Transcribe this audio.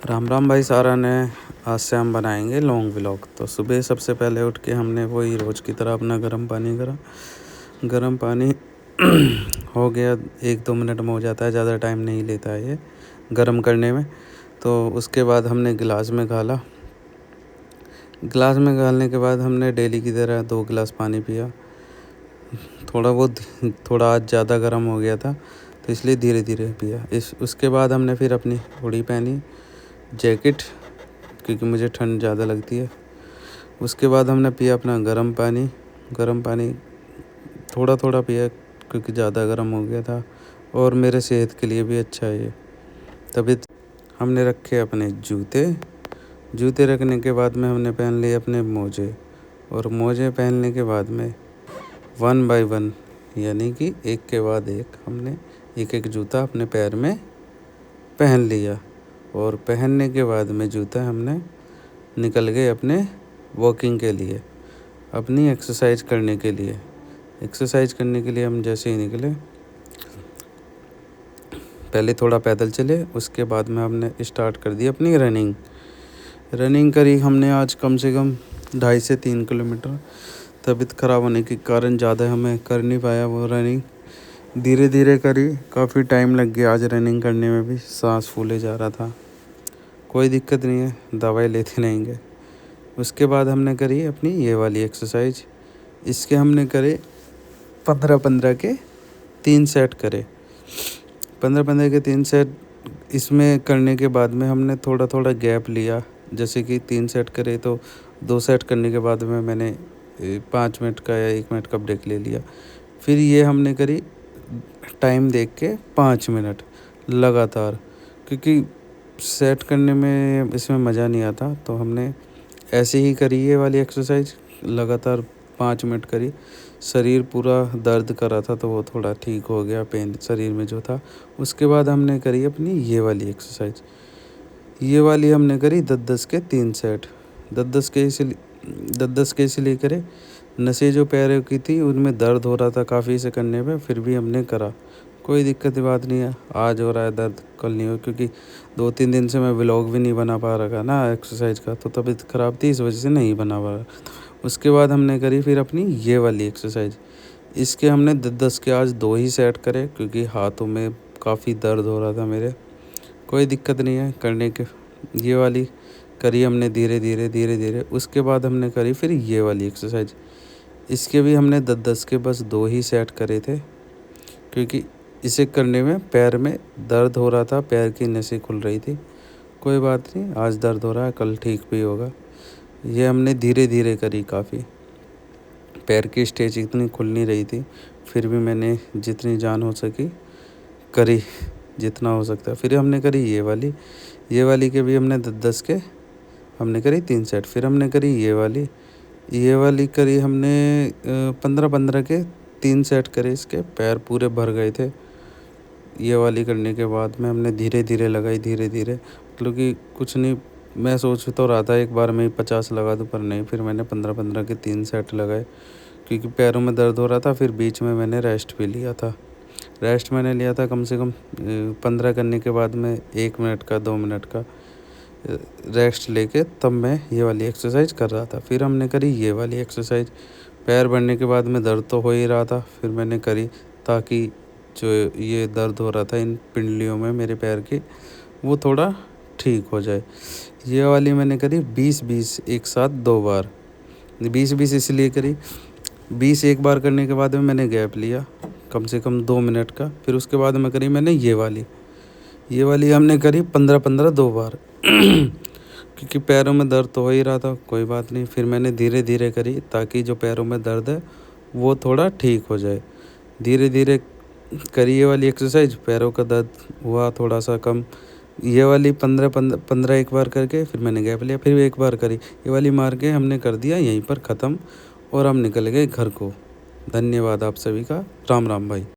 राम राम भाई सारा ने। आज से हम बनाएंगे लॉन्ग व्लॉग। तो सुबह सबसे पहले उठ के हमने वही रोज़ की तरह अपना गर्म पानी करा। गर्म पानी हो गया, 1-2 मिनट में हो जाता है, ज़्यादा टाइम नहीं लेता है ये गर्म करने में। तो उसके बाद हमने गिलास में घाला। गिलास में घालने के बाद हमने डेली की तरह 2 गिलास पानी पिया। थोड़ा आज ज़्यादा गर्म हो गया था तो इसलिए धीरे धीरे पिया। उसके बाद हमने फिर अपनी हुडी पहनी, जैकेट, क्योंकि मुझे ठंड ज़्यादा लगती है। उसके बाद हमने पिया अपना गर्म पानी थोड़ा थोड़ा पिया क्योंकि ज़्यादा गर्म हो गया था और मेरे सेहत के लिए भी अच्छा है ये। तभी हमने रखे अपने जूते रखने के बाद में हमने पहन लिए अपने मोजे, और मोजे पहनने के बाद में 1 बाय 1 यानी कि एक के बाद एक हमने एक जूता अपने पैर में पहन लिया। और पहनने के बाद में जूता हमने निकल गए अपने वॉकिंग के लिए, अपनी एक्सरसाइज करने के लिए। हम जैसे ही निकले, पहले थोड़ा पैदल चले, उसके बाद में हमने स्टार्ट कर दी अपनी रनिंग करी हमने आज कम से कम 2.5 से 3 किलोमीटर। तबीयत ख़राब होने के कारण ज़्यादा हमें कर नहीं पाया वो रनिंग, धीरे धीरे करी। काफ़ी टाइम लग गया आज रनिंग करने में भी, सांस फूले जा रहा था। कोई दिक्कत नहीं है, दवाई लेते रहेंगे। उसके बाद हमने करी अपनी ये वाली एक्सरसाइज। इसके हमने करे 15-15 के 3 सेट करे। 15-15 के 3 सेट इसमें करने के बाद में हमने थोड़ा थोड़ा गैप लिया। जैसे कि 3 सेट करे तो 2 सेट करने के बाद में मैंने 5 मिनट का या 1 मिनट का ब्रेक ले लिया। फिर ये हमने करी टाइम देख के 5 मिनट लगातार, क्योंकि सेट करने में इसमें मज़ा नहीं आता। तो हमने ऐसे ही करी ये वाली एक्सरसाइज, लगातार 5 मिनट करी। शरीर पूरा दर्द कर रहा था तो वो थोड़ा ठीक हो गया, पेन शरीर में जो था। उसके बाद हमने करी अपनी ये वाली एक्सरसाइज। ये वाली हमने करी 10-10 के 3 सेट। 10-10 के इसलिए करे, नसें जो पैरों की थी उनमें दर्द हो रहा था काफ़ी इसे करने पे, फिर भी हमने करा। कोई दिक्कत की बात नहीं है, आज हो रहा है दर्द, कल नहीं हो, क्योंकि 2-3 दिन से मैं व्लॉग भी नहीं बना पा रहा था ना एक्सरसाइज का, तो तबीयत ख़राब थी, इस वजह से नहीं बना पा रहा। उसके बाद हमने करी फिर अपनी ये वाली एक्सरसाइज। इसके हमने 10-10 के आज 2 ही सेट करे, क्योंकि हाथों में काफ़ी दर्द हो रहा था मेरे। कोई दिक्कत नहीं है करने के। ये वाली करी हमने धीरे धीरे। उसके बाद हमने करी फिर ये वाली एक्सरसाइज। इसके भी हमने 10-10 के बस 2 ही सेट करे थे, क्योंकि इसे करने में पैर में दर्द हो रहा था, पैर की नसें खुल रही थी। कोई बात नहीं, आज दर्द हो रहा है, कल ठीक भी होगा। ये हमने धीरे धीरे करी काफ़ी। पैर की स्टेच इतनी खुल नहीं रही थी, फिर भी मैंने जितनी जान हो सकी करी, जितना हो सकता। फिर हमने करी ये वाली के भी हमने 10-10 के हमने करी 3 सेट। फिर हमने करी ये वाली करी हमने 15-15 के 3 सेट करे। इसके पैर पूरे भर गए थे। ये वाली करने के बाद में हमने धीरे धीरे लगाई, मतलब कि कुछ नहीं, मैं सोच तो रहा था एक बार में ही 50 लगा दूँ, पर नहीं, फिर मैंने 15-15 के 3 सेट लगाए, क्योंकि पैरों में दर्द हो रहा था। फिर बीच में मैंने रेस्ट भी लिया था। रेस्ट मैंने लिया था कम से कम 15 करने के बाद में 1 मिनट का 2 मिनट का रेस्ट लेके तब मैं ये वाली एक्सरसाइज कर रहा था। फिर हमने करी ये वाली एक्सरसाइज। पैर बढ़ने के बाद में दर्द तो हो ही रहा था, फिर मैंने करी ताकि जो ये दर्द हो रहा था इन पिंडलियों में मेरे पैर की, वो थोड़ा ठीक हो जाए। ये वाली मैंने करी 20-20 एक साथ 2 बार। 20-20 इसलिए करी, 20 एक बार करने के बाद में मैंने गैप लिया कम से कम 2 मिनट का। फिर उसके बाद में करी मैंने ये वाली हमने करी 15-15 2 बार क्योंकि पैरों में दर्द तो हो ही रहा था। कोई बात नहीं, फिर मैंने धीरे धीरे करी ताकि जो पैरों में दर्द है वो थोड़ा ठीक हो जाए। धीरे धीरे करी ये वाली एक्सरसाइज, पैरों का दर्द हुआ थोड़ा सा कम। ये वाली 15 एक बार करके फिर मैंने गैप लिया, फिर एक बार करी ये वाली, मार के हमने कर दिया यहीं पर ख़त्म और हम निकल गए घर को। धन्यवाद आप सभी का। राम राम भाई।